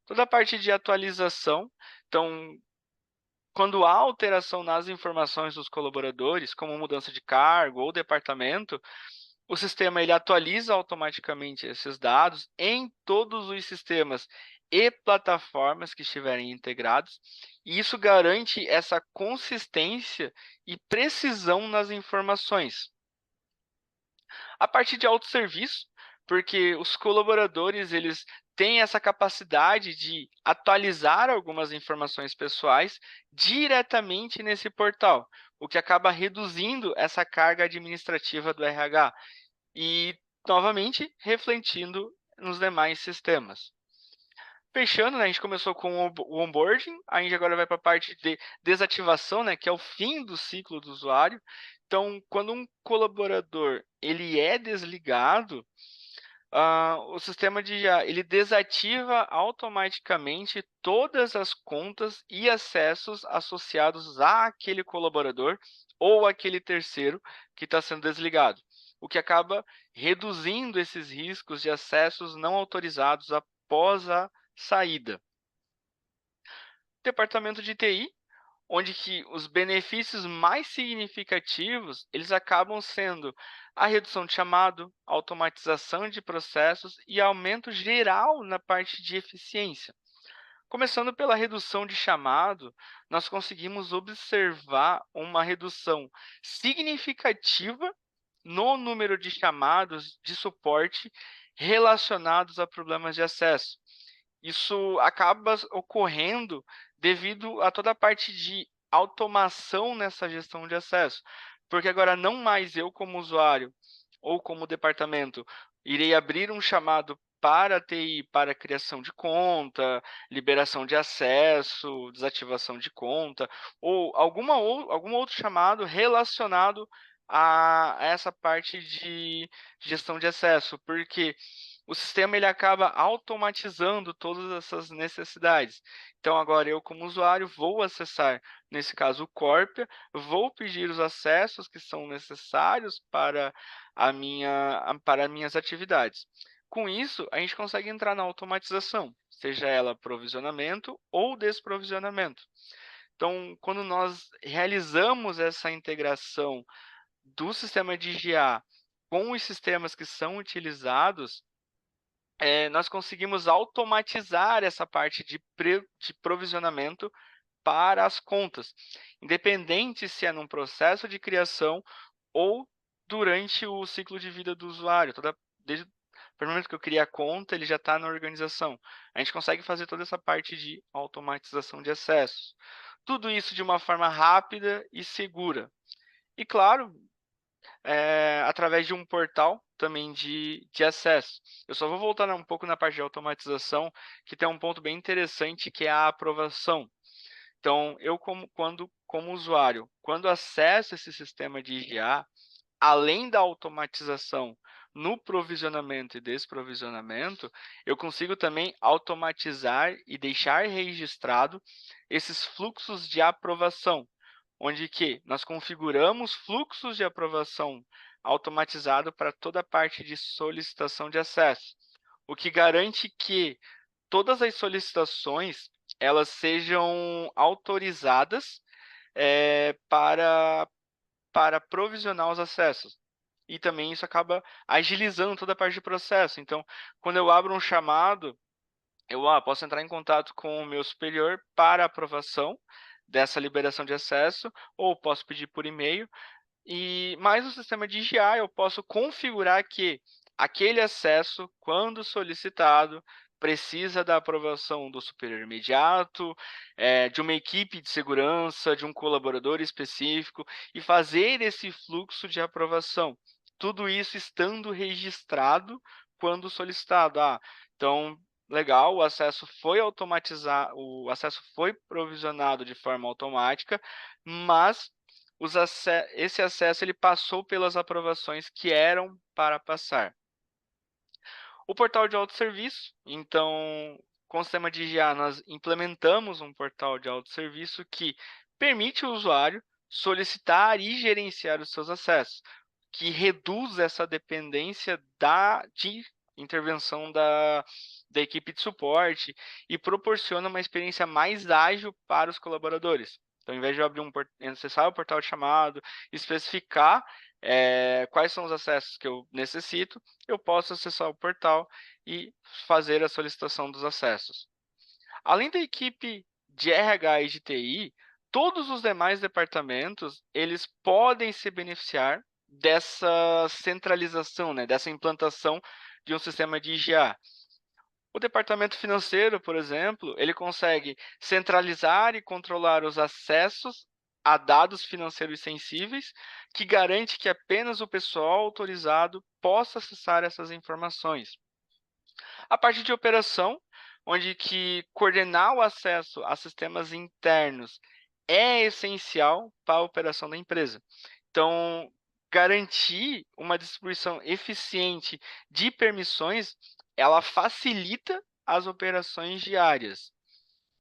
B: Toda a parte de atualização, então, quando há alteração nas informações dos colaboradores, como mudança de cargo ou departamento, o sistema ele atualiza automaticamente esses dados em todos os sistemas e plataformas que estiverem integrados, e isso garante essa consistência e precisão nas informações. A parte de autosserviço, porque os colaboradores eles têm essa capacidade de atualizar algumas informações pessoais diretamente nesse portal, o que acaba reduzindo essa carga administrativa do RH e, novamente, refletindo nos demais sistemas. Fechando, né, a gente começou com o onboarding, a gente agora vai para a parte de desativação, né, que é o fim do ciclo do usuário. Então, quando um colaborador ele é desligado, o sistema de IA ele desativa automaticamente todas as contas e acessos associados àquele colaborador ou aquele terceiro que está sendo desligado, o que acaba reduzindo esses riscos de acessos não autorizados após a saída. Departamento de TI, onde que os benefícios mais significativos, eles acabam sendo a redução de chamado, automatização de processos e aumento geral na parte de eficiência. Começando pela redução de chamado, nós conseguimos observar uma redução significativa no número de chamados de suporte relacionados a problemas de acesso. Isso acaba ocorrendo devido a toda a parte de automação nessa gestão de acesso, porque agora não mais eu como usuário ou como departamento irei abrir um chamado para a TI para criação de conta, liberação de acesso, desativação de conta, ou algum outro chamado relacionado a essa parte de gestão de acesso, porque o sistema ele acaba automatizando todas essas necessidades. Então, agora eu, como usuário, vou acessar, nesse caso, o Corpia, vou pedir os acessos que são necessários para minhas atividades. Com isso, a gente consegue entrar na automatização, seja ela provisionamento ou desprovisionamento. Então, quando nós realizamos essa integração do sistema de IGA com os sistemas que são utilizados, nós conseguimos automatizar essa parte de provisionamento para as contas, independente se é num processo de criação ou durante o ciclo de vida do usuário. Desde o momento que eu criei a conta, ele já está na organização. A gente consegue fazer toda essa parte de automatização de acessos. Tudo isso de uma forma rápida e segura. E, claro, através de um portal também de acesso. Eu só vou voltar um pouco na parte de automatização, que tem um ponto bem interessante, que é a aprovação. Então, eu como usuário, quando acesso esse sistema de IGA, além da automatização no provisionamento e desprovisionamento, eu consigo também automatizar e deixar registrado esses fluxos de aprovação, onde que nós configuramos fluxos de aprovação automatizado para toda a parte de solicitação de acesso, o que garante que todas as solicitações elas sejam autorizadas para provisionar os acessos. E também isso acaba agilizando toda a parte de processo. Então, quando eu abro um chamado, eu posso entrar em contato com o meu superior para aprovação dessa liberação de acesso, ou posso pedir por e-mail. Mais o sistema de IGA, eu posso configurar que aquele acesso, quando solicitado, precisa da aprovação do superior imediato, de uma equipe de segurança, de um colaborador específico, e fazer esse fluxo de aprovação. Tudo isso estando registrado quando solicitado. Então, legal, o acesso foi automatizado, o acesso foi provisionado de forma automática, mas esse acesso ele passou pelas aprovações que eram para passar. O portal de autosserviço, então, com o sistema de IGA, nós implementamos um portal de autosserviço que permite ao usuário solicitar e gerenciar os seus acessos, que reduz essa dependência de intervenção da equipe de suporte e proporciona uma experiência mais ágil para os colaboradores. Então, ao invés de eu acessar o portal de chamado, especificar quais são os acessos que eu necessito, eu posso acessar o portal e fazer a solicitação dos acessos. Além da equipe de RH e de TI, todos os demais departamentos eles podem se beneficiar dessa centralização, dessa implantação de um sistema de IGA. O departamento financeiro, por exemplo, ele consegue centralizar e controlar os acessos a dados financeiros sensíveis, que garante que apenas o pessoal autorizado possa acessar essas informações. A parte de operação, onde que coordenar o acesso a sistemas internos é essencial para a operação da empresa. Então, garantir uma distribuição eficiente de permissões, ela facilita as operações diárias.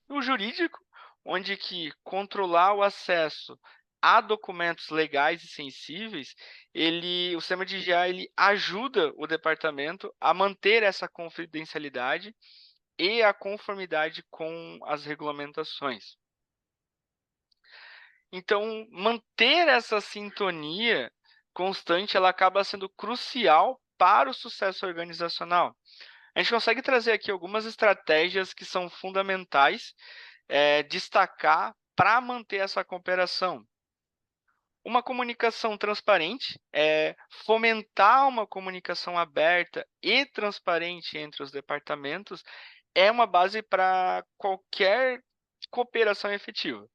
B: O jurídico, onde que controlar o acesso a documentos legais e sensíveis, o sistema de IGA ele ajuda o departamento a manter essa confidencialidade e a conformidade com as regulamentações. Então, manter essa sintonia constante, ela acaba sendo crucial para o sucesso organizacional. A gente consegue trazer aqui algumas estratégias que são fundamentais destacar para manter essa cooperação. Uma comunicação transparente, fomentar uma comunicação aberta e transparente entre os departamentos é uma base para qualquer cooperação efetiva.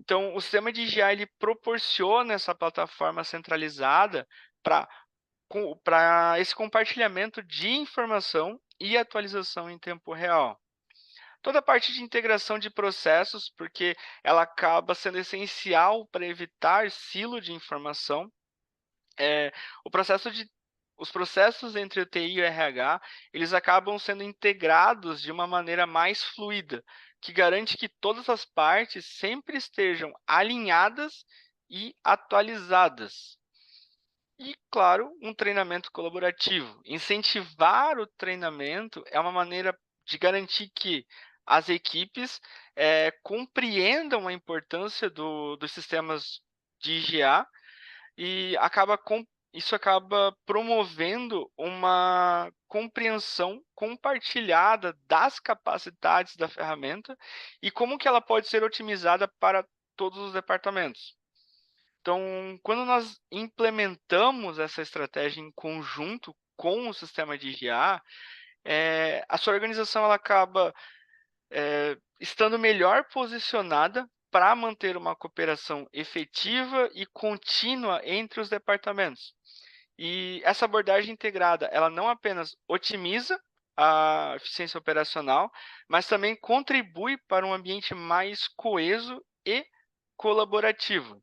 B: Então, o sistema de IGA ele proporciona essa plataforma centralizada para esse compartilhamento de informação e atualização em tempo real. Toda a parte de integração de processos, porque ela acaba sendo essencial para evitar silo de informação. O processo de os processos entre o TI e o RH, eles acabam sendo integrados de uma maneira mais fluida, que garante que todas as partes sempre estejam alinhadas e atualizadas. E, claro, um treinamento colaborativo. Incentivar o treinamento é uma maneira de garantir que as equipes compreendam a importância dos sistemas de IGA e isso acaba promovendo uma compreensão compartilhada das capacidades da ferramenta e como que ela pode ser otimizada para todos os departamentos. Então, quando nós implementamos essa estratégia em conjunto com o sistema de IGA, a sua organização ela acaba estando melhor posicionada para manter uma cooperação efetiva e contínua entre os departamentos. E essa abordagem integrada, ela não apenas otimiza a eficiência operacional, mas também contribui para um ambiente mais coeso e colaborativo.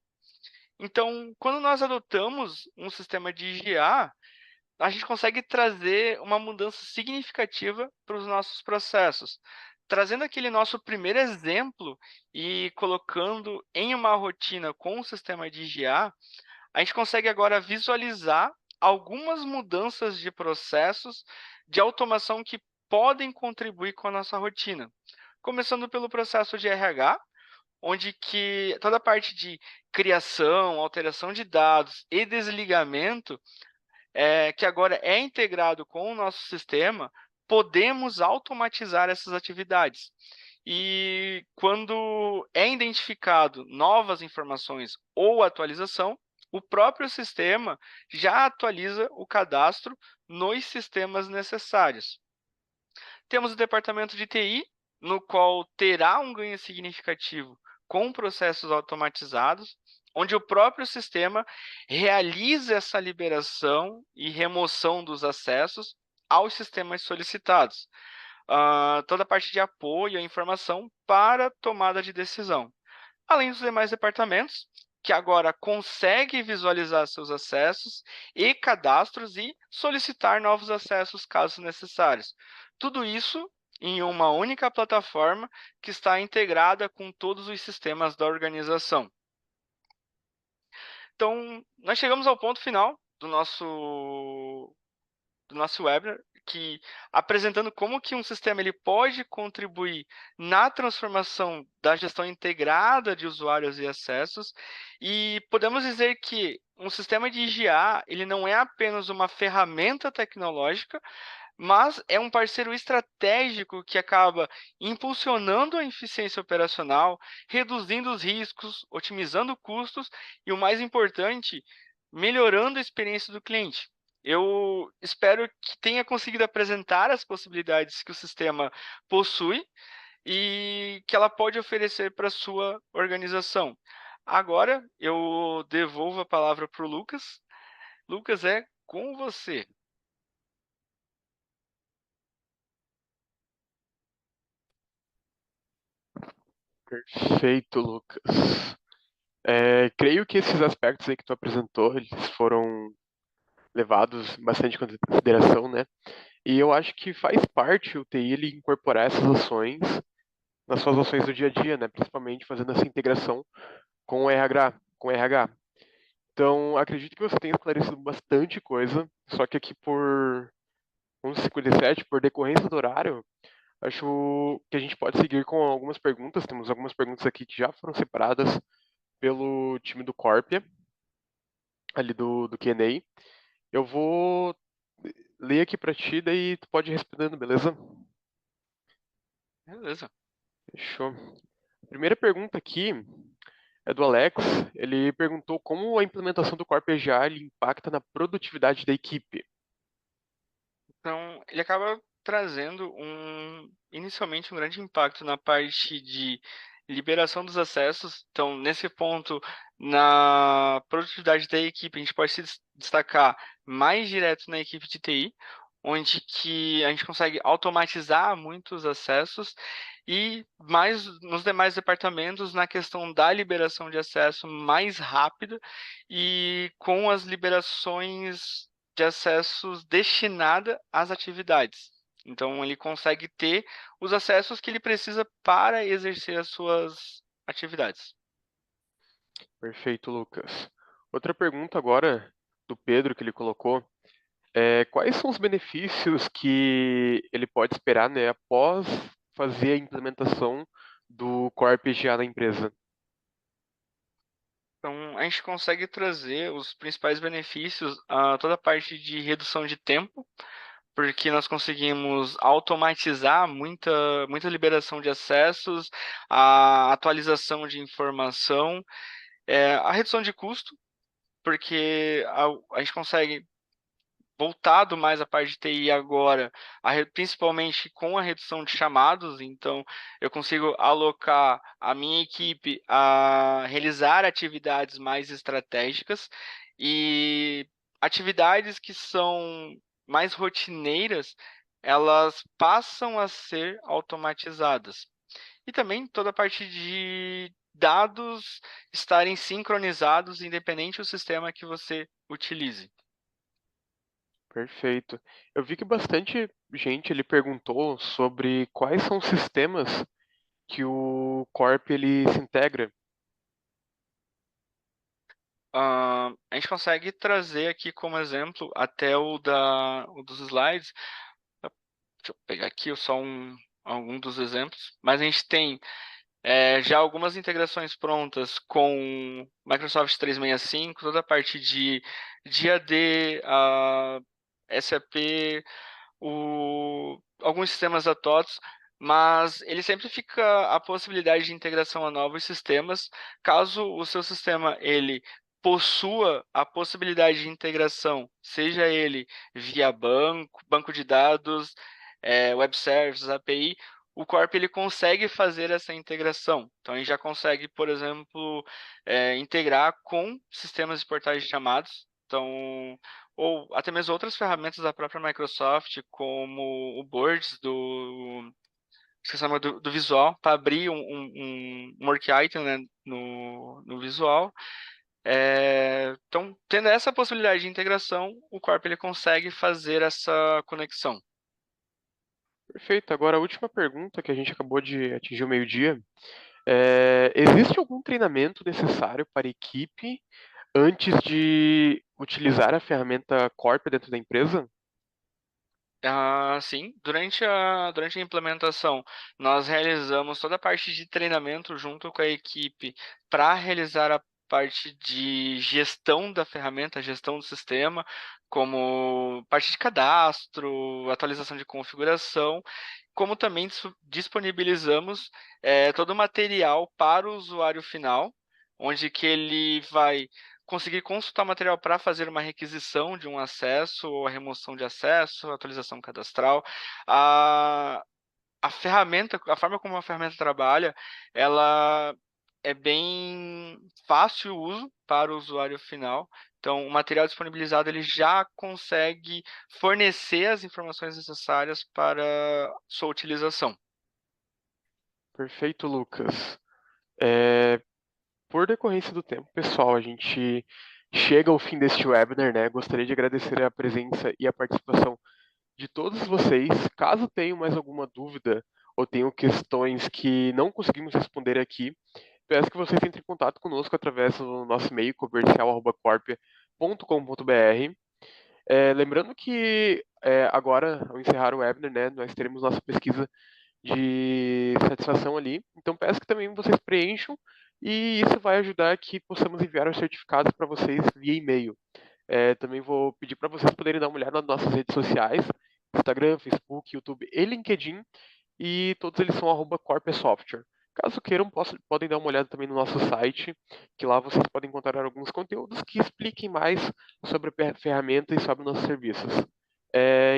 B: Então, quando nós adotamos um sistema de IGA, a gente consegue trazer uma mudança significativa para os nossos processos. Trazendo aquele nosso primeiro exemplo e colocando em uma rotina com o sistema de IGA, a gente consegue agora visualizar algumas mudanças de processos de automação que podem contribuir com a nossa rotina. Começando pelo processo de RH, onde que toda a parte de criação, alteração de dados e desligamento, que agora é integrado com o nosso sistema, podemos automatizar essas atividades. E quando é identificado novas informações ou atualização, o próprio sistema já atualiza o cadastro nos sistemas necessários. Temos o departamento de TI, no qual terá um ganho significativo com processos automatizados, onde o próprio sistema realiza essa liberação e remoção dos acessos aos sistemas solicitados. Toda a parte de apoio à informação para tomada de decisão. Além dos demais departamentos, que agora conseguem visualizar seus acessos e cadastros e solicitar novos acessos caso necessários. Tudo isso em uma única plataforma que está integrada com todos os sistemas da organização. Então, nós chegamos ao ponto final do nosso webinar, que apresentando como que um sistema ele pode contribuir na transformação da gestão integrada de usuários e acessos, e podemos dizer que um sistema de IGA ele não é apenas uma ferramenta tecnológica, mas é um parceiro estratégico que acaba impulsionando a eficiência operacional, reduzindo os riscos, otimizando custos e, o mais importante, melhorando a experiência do cliente. Eu espero que tenha conseguido apresentar as possibilidades que o sistema possui e que ela pode oferecer para a sua organização. Agora, eu devolvo a palavra para o Lucas. Lucas, é com você.
A: Perfeito, Lucas. Creio que esses aspectos aí que tu apresentou, eles foram levados bastante em consideração, né? E eu acho que faz parte o TI ele incorporar essas ações nas suas ações do dia a dia, né? Principalmente fazendo essa integração com o RH. Então, acredito que você tenha esclarecido bastante coisa, só que aqui por 11h57, por decorrência do horário, acho que a gente pode seguir com algumas perguntas. Temos algumas perguntas aqui que já foram separadas pelo time do Corpia, ali do Q&A. Eu vou ler aqui para ti, daí tu pode ir respondendo, beleza?
B: Beleza.
A: Fechou. A primeira pergunta aqui é do Alex. Ele perguntou como a implementação do Corp EGA ele impacta na produtividade da equipe.
B: Então, ele acaba trazendo inicialmente um grande impacto na parte de liberação dos acessos. Então, nesse ponto, na produtividade da equipe, a gente pode se destacar mais direto na equipe de TI, onde que a gente consegue automatizar muitos acessos e mais nos demais departamentos na questão da liberação de acesso mais rápida e com as liberações de acessos destinada às atividades. Então, ele consegue ter os acessos que ele precisa para exercer as suas atividades.
A: Perfeito, Lucas. Outra pergunta agora do Pedro que ele colocou é quais são os benefícios que ele pode esperar, né, após fazer a implementação do Core PGA na empresa?
B: Então, a gente consegue trazer os principais benefícios a toda a parte de redução de tempo, porque nós conseguimos automatizar muita liberação de acessos, a atualização de informação, a redução de custo, porque a gente consegue voltado mais à parte de TI agora, principalmente com a redução de chamados, então eu consigo alocar a minha equipe a realizar atividades mais estratégicas e atividades que são mais rotineiras, elas passam a ser automatizadas. E também toda a parte de dados estarem sincronizados, independente do sistema que você utilize.
A: Perfeito. Eu vi que bastante gente ele perguntou sobre quais são os sistemas que o Corp ele se integra.
B: A gente consegue trazer aqui como exemplo até o dos slides. Deixa eu pegar aqui só algum dos exemplos. Mas a gente tem já algumas integrações prontas com Microsoft 365, toda a parte de AD, SAP, alguns sistemas da TOTS, mas ele sempre fica a possibilidade de integração a novos sistemas, caso o seu sistema ele possua a possibilidade de integração, seja ele via banco de dados, web services, API, o Corp ele consegue fazer essa integração. Então, a gente já consegue, por exemplo, integrar com sistemas de portais de chamados. Então, ou até mesmo outras ferramentas da própria Microsoft, como o Boards esqueci o nome do Visual, para abrir um work item, né, no Visual. Então, tendo essa possibilidade de integração, o Corp ele consegue fazer essa conexão.
A: Perfeito. Agora, a última pergunta que a gente acabou de atingir o meio-dia. Existe algum treinamento necessário para a equipe antes de utilizar a ferramenta Corp dentro da empresa?
B: Sim, durante a implementação, nós realizamos toda a parte de treinamento junto com a equipe para realizar a parte de gestão da ferramenta, gestão do sistema, como parte de cadastro, atualização de configuração, como também disponibilizamos todo o material para o usuário final, onde que ele vai conseguir consultar o material para fazer uma requisição de um acesso, ou a remoção de acesso, atualização cadastral. A, a ferramenta, a forma como a ferramenta trabalha, ela é bem fácil o uso para o usuário final. Então, o material disponibilizado ele já consegue fornecer as informações necessárias para sua utilização.
A: Perfeito, Lucas. É, por decorrência do tempo, pessoal, a gente chega ao fim deste webinar, né? Gostaria de agradecer a presença e a participação de todos vocês. Caso tenham mais alguma dúvida ou tenham questões que não conseguimos responder aqui, peço que vocês entrem em contato conosco através do nosso e-mail comercial@corp.com.br. Lembrando que agora, ao encerrar o webinar, né, nós teremos nossa pesquisa de satisfação ali. Então peço que também vocês preencham e isso vai ajudar que possamos enviar os certificados para vocês via e-mail. Também vou pedir para vocês poderem dar uma olhada nas nossas redes sociais, Instagram, Facebook, YouTube e LinkedIn, e todos eles são @corpesoftware. Caso queiram, podem dar uma olhada também no nosso site, que lá vocês podem encontrar alguns conteúdos que expliquem mais sobre a ferramenta e sobre nossos serviços.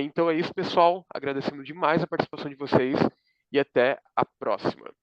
A: Então é isso, pessoal. Agradecendo demais a participação de vocês e até a próxima.